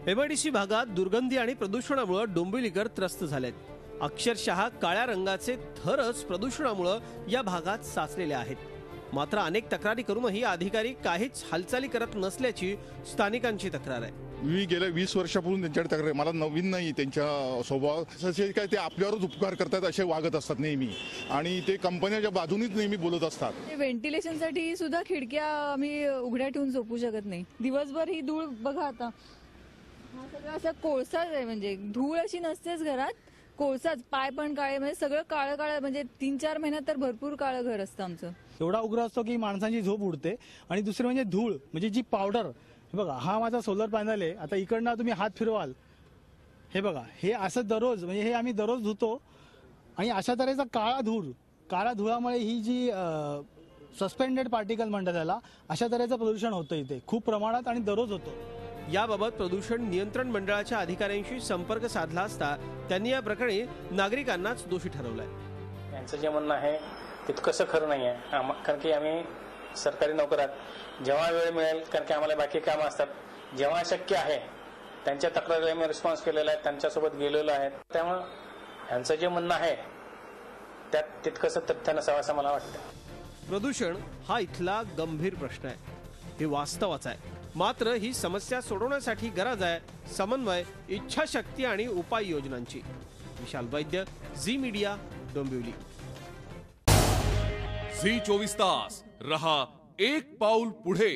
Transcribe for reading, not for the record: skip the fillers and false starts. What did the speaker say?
MIDC भागात दुर्गंधी आणि प्रदूषणामुळे डोंबिवलीकर त्रस्त झालेत। अक्षरशः काळ्या रंगाचे थरच प्रदूषणामुळे या भागात साचलेले आहेत। मात्र अनेक तक्रारी करूनही अधिकारी काहीच हालचाली करत नसल्याची स्थानिकांची तक्रार आहे। मी गेल्या 20 वर्षापूर्वी त्यांच्याकडे तक्रार, मला नवीन नाही त्यांच्या स्वभाव असे काय, ते आपल्यावरच उपकार करतात असे वागत असतात नेहमी, आणि ते कंपन्याच्या बाजूनीच नेहमी बोलत असतात। व्हेंटिलेशनसाठी सुद्धा खिडक्या आम्ही उघड्या ठेवून झोपू शकत नाही। दिवसभर ही धूळ बघा, आता हा सगळं असा कोळसाच आहे, म्हणजे धूळ अशी नसतेच घरात, कोळसाच। पाय पण काळे, म्हणजे सगळं काळं काळं, म्हणजे 3-4 महिन्यात तर भरपूर काळं घर असतं आमचं। एवढा उग्र असतो की माणसांची झोप उडते। आणि दुसरं म्हणजे धूळ, म्हणजे जी पावडर, हे बघा हा माझा सोलर पॅनल आहे। आता इकडनं तुम्ही हात फिरवाल, हे बघा, हे असं दररोज, म्हणजे हे आम्ही दररोज धुतो, आणि अशा तऱ्हेचा काळा धुळामुळे ही जी सस्पेंडेड पार्टिकल म्हणतात त्याला, अशा तऱ्हेचं प्रदूषण होतं इथे खूप प्रमाणात आणि दररोज होतं। याबाबत प्रदूषण नियंत्रण मंडळाच्या अधिकाऱ्यांशी संपर्क साधला असता त्यांनी या प्रकरणी नागरिकांनाच दोषी ठरवलंय। यांचं जे म्हणणं आहे तितकंसं खरं नाही आहे, कारण की आम्ही सरकारी नोकरात, जेव्हा वेळ मिळेल, कारण की आम्हाला बाकी कामं असतात, जेव्हा शक्य आहे त्यांच्या तक्रारीला मी रिस्पॉन्स केलेला आहे, त्यांच्यासोबत गेलेलो आहे। त्यामुळे यांचं जे म्हणणं आहे त्यात तितकंसं तथ्य नसावं असं मला वाटतं। प्रदूषण हा इथला गंभीर प्रश्न आहे, हे वास्तवाचं आहे। मात्र ही समस्या सोडवण्यासाठी गरज आहे समन्वय, इच्छाशक्ती आणि उपाययोजनांची। विशाल वैद्य, झी मीडिया, डोंबिवली। झी 24 तास रहा एक पाऊल पुढे।